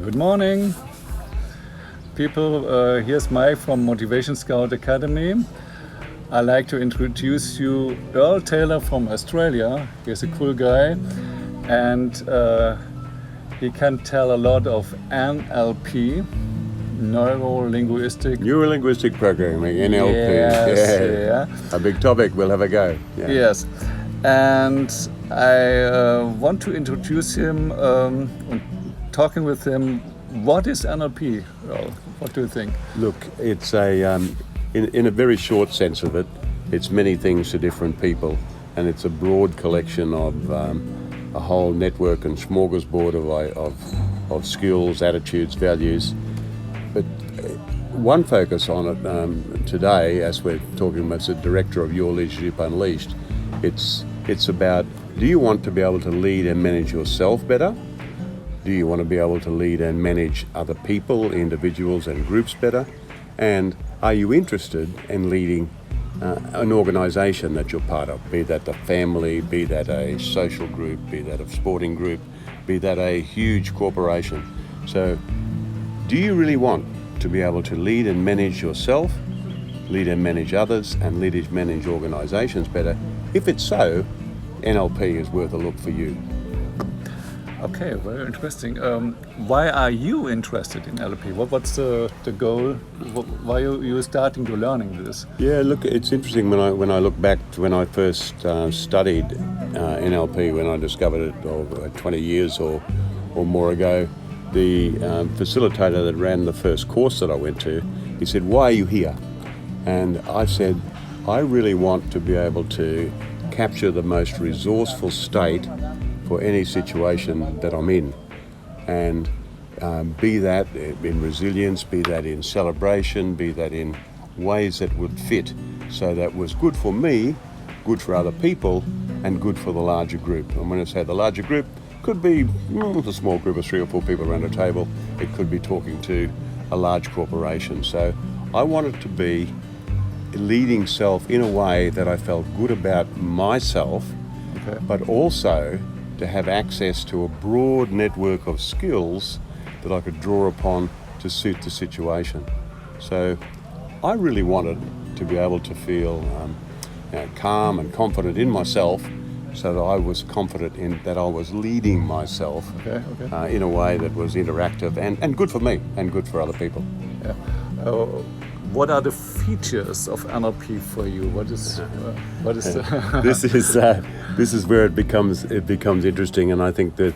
Good morning, people. Here's Meik from Motivation Scout Academy. I'd like to introduce you Earl Taylor from Australia. He's a cool guy, and he can tell a lot of NLP, Neuro-linguistic programming, NLP. Yes, A big topic. We'll have a go. Yeah. Yes, and I want to introduce him and talking with him. What is NLP, Earl? What do you think? Look, it's in a very short sense of it, it's many things to different people, and it's a broad collection of a whole network and smorgasbord of skills, attitudes, values. But one focus on it today, as we're talking about, as the director of Your Leadership Unleashed, it's about, do you want to be able to lead and manage yourself better? Do you want to be able to lead and manage other people, individuals and groups better? And are you interested in leading an organisation that you're part of, be that a family, be that a social group, be that a sporting group, be that a huge corporation? So do you really want to be able to lead and manage yourself, lead and manage others, and lead and manage organisations better? If it's so, NLP is worth a look for you. Okay, very interesting. Why are you interested in NLP? What's the goal? Why are you starting to learning this? Yeah, look, it's interesting when I look back to when I first studied NLP, when I discovered it 20 years or more ago. The facilitator that ran the first course that I went to, he said, "Why are you here?" And I said, "I really want to be able to capture the most resourceful state for any situation that I'm in, and be that in resilience, be that in celebration, be that in ways that would fit, so that was good for me, good for other people, and good for the larger group." And when I say the larger group, could be a small group of 3 or 4 people around a table. It could be talking to a large corporation. So I wanted to be leading self in a way that I felt good about myself, Okay. but also to have access to a broad network of skills that I could draw upon to suit the situation. So I really wanted to be able to feel calm and confident in myself, so that I was confident in that I was leading myself in a way that was interactive and good for me and good for other people. Yeah. What are the features of NLP for you? What is the This is where it becomes interesting, and I think that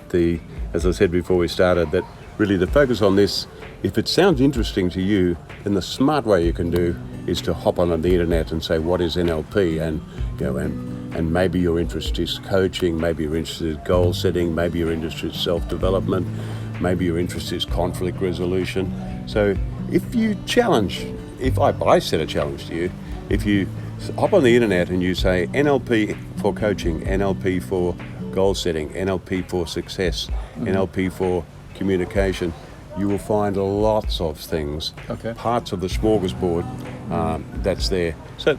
as I said before we started, that really the focus on this, if it sounds interesting to you, then the smart way you can do is to hop on the internet and say, what is NLP? And and maybe your interest is coaching, maybe your interest is goal setting, maybe your interest is self-development, maybe your interest is conflict resolution. So if I set a challenge to you, if you hop on the internet and you say NLP for coaching, NLP for goal setting, NLP for success, NLP for communication, you will find lots of things, parts of the smorgasbord that's there. So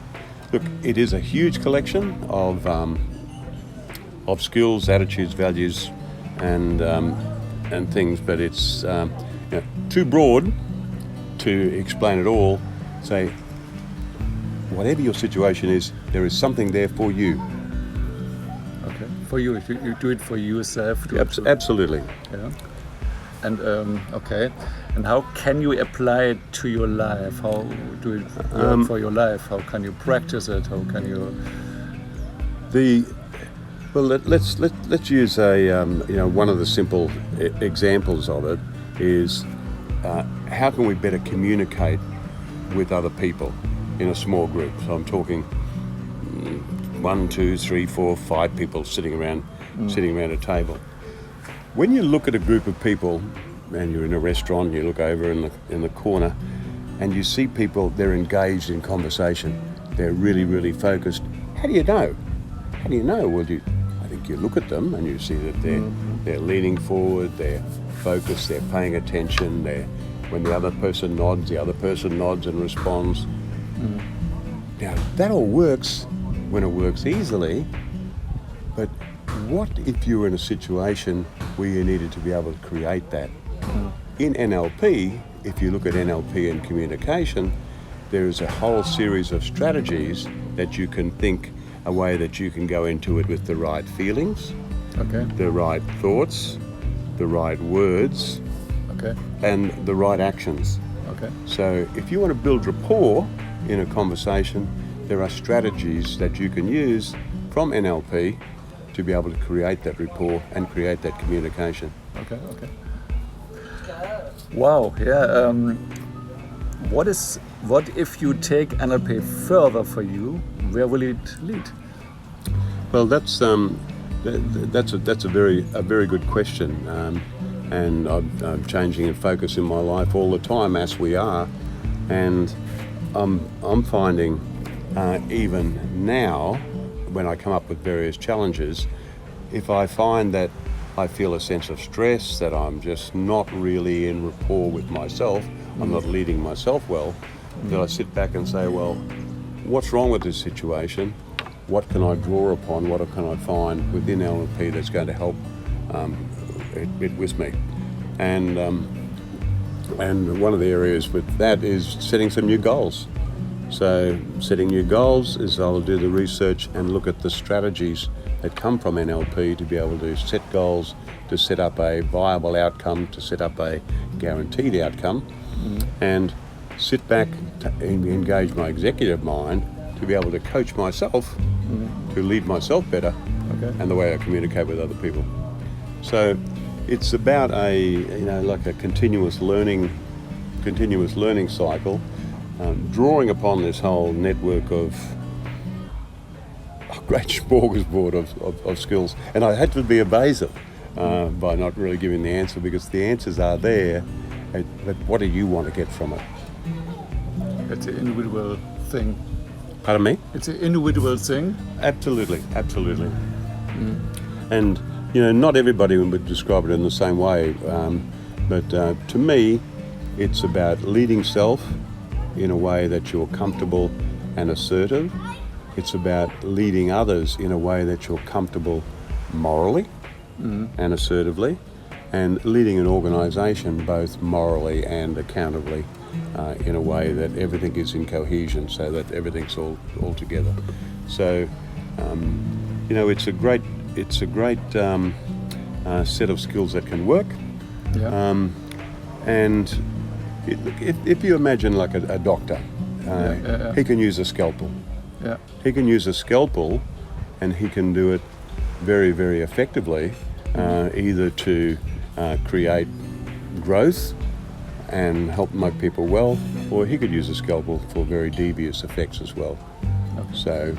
look, it is a huge collection of skills, attitudes, values, and things, but it's too broad to explain it all. Say, whatever your situation is, there is something there for you. Okay, for you, if you do it for yourself. Absolutely. Yeah. And and how can you apply it to your life? How do it work for your life? How can you practice it? How can you? Let's use one of the simple examples of it is how can we better communicate with other people in a small group? So I'm talking 1, 2, 3, 4, 5 people sitting around a table. When you look at a group of people, and you're in a restaurant, you look over in the corner, and you see people, they're engaged in conversation. They're really, really focused. How do you know? Well, I think you look at them and you see that they're leaning forward, they're focused, they're paying attention. When the other person nods, the other person nods and responds. Now, that all works when it works easily, but what if you were in a situation where you needed to be able to create that? in NLP, if you look at NLP and communication, there is a whole series of strategies that you can think a way that you can go into it with the right feelings, Okay. the right thoughts, the right words, Okay. and the right actions. Okay. So if you want to build rapport in a conversation, there are strategies that you can use from NLP to be able to create that rapport and create that communication. Okay. Okay. Wow. Yeah. What if you take NLP further for you? Where will it lead? Well, that's a very good question, and I'm changing in focus in my life all the time, as we are, and I'm finding even now when I come up with various challenges, if I find that I feel a sense of stress, that I'm just not really in rapport with myself, I'm not leading myself well, then I sit back and say, well, what's wrong with this situation? What can I draw upon? What can I find within NLP that's going to help it with me? And one of the areas with that is setting some new goals. So setting new goals is I'll do the research and look at the strategies that come from NLP to be able to set goals, to set up a viable outcome, to set up a guaranteed outcome, and sit back and engage my executive mind to be able to coach myself, to lead myself better, and the way I communicate with other people. So it's about like a continuous learning cycle, drawing upon this whole network of a great smorgasbord of skills. And I had to be evasive by not really giving the answer, because the answers are there, but what do you want to get from it? It's an individual thing. Pardon me? It's an individual thing. Absolutely. And not everybody would describe it in the same way, but to me, it's about leading self in a way that you're comfortable and assertive. It's about leading others in a way that you're comfortable morally and assertively, and leading an organisation both morally and accountably in a way that everything is in cohesion, so that everything's all together. So, it's a great set of skills that can work. Yeah. And if you imagine like a doctor, he can use a scalpel. Yeah. He can use a scalpel, and he can do it very, very effectively, either to create growth and help make people well, or he could use a scalpel for very devious effects as well. Okay. So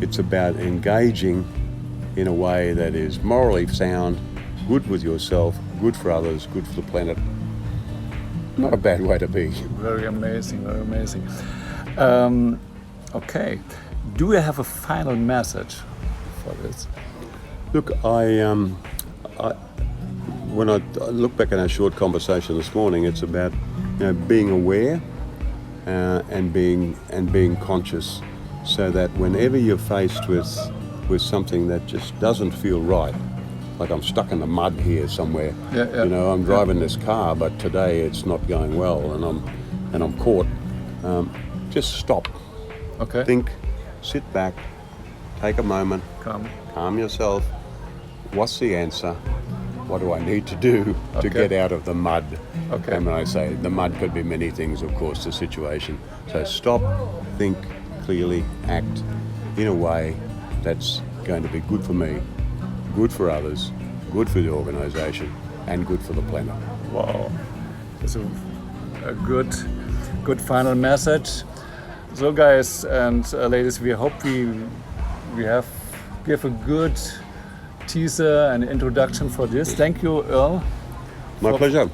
it's about engaging in a way that is morally sound, good with yourself, good for others, good for the planet. Not a bad way to be. Very amazing, very amazing. Okay, do you have a final message for this? Look, when I look back at our short conversation this morning, it's about being aware and being conscious, so that whenever you're faced with something that just doesn't feel right, like I'm stuck in the mud here somewhere. Yeah. I'm driving this car, but today it's not going well, and I'm caught. Just stop. Okay. Think. Sit back. Take a moment. Calm yourself. What's the answer? What do I need to do to get out of the mud? Okay. And when I say the mud, could be many things, of course, the situation. So stop, think clearly, act in a way that's going to be good for me, good for others, good for the organisation, and good for the planet. Wow, that's a good final message. So, guys and ladies, we hope we have give a good teaser and introduction for this. Thank you, Earl. My pleasure.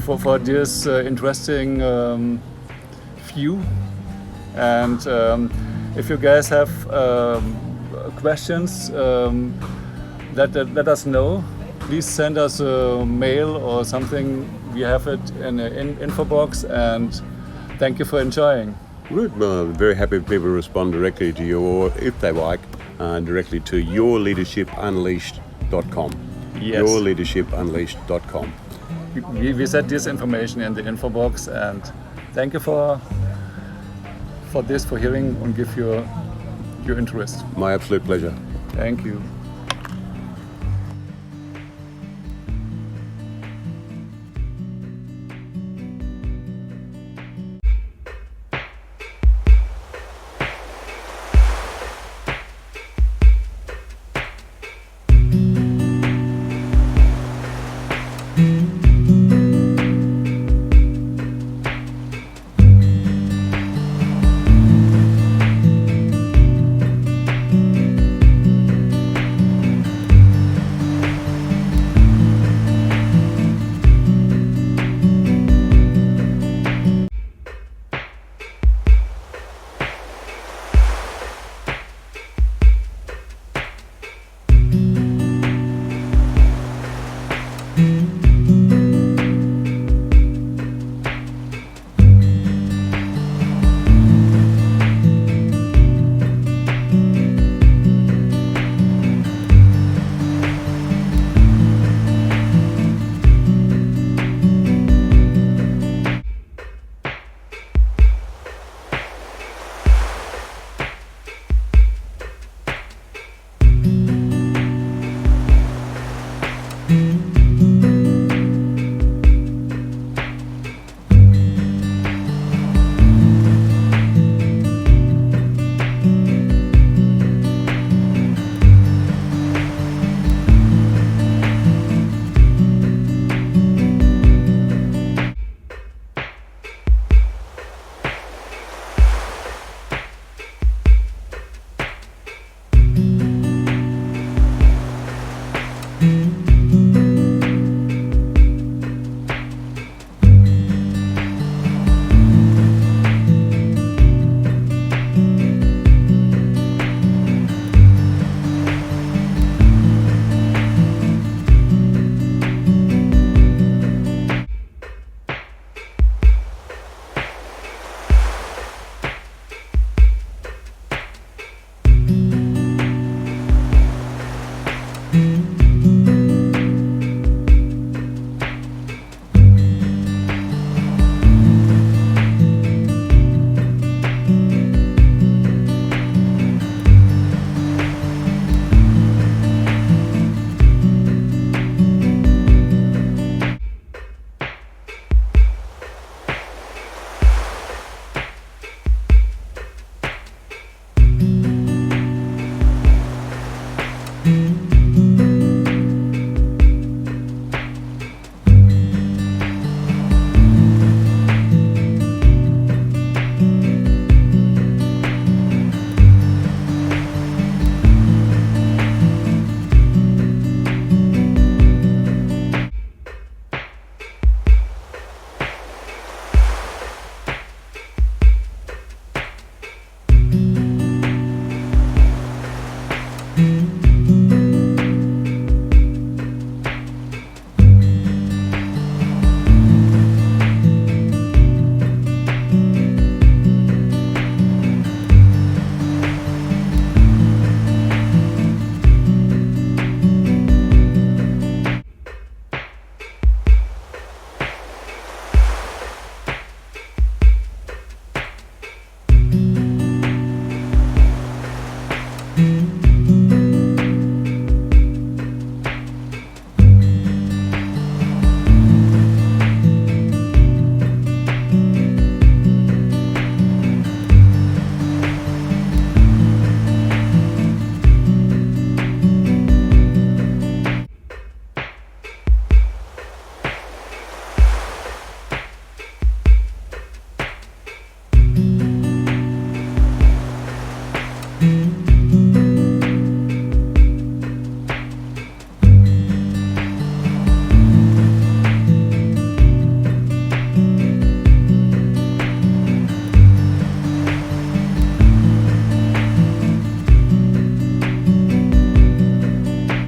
For this interesting view. And if you guys have questions, let us know. Please send us a mail or something. We have it in the info box. And thank you for enjoying. Good. Very happy if people respond directly to you, or if they like, directly to yourleadershipunleashed.com. Yes. Yourleadershipunleashed.com. we set this information in the info box, and thank you for hearing and give your interest. My absolute pleasure. Thank you.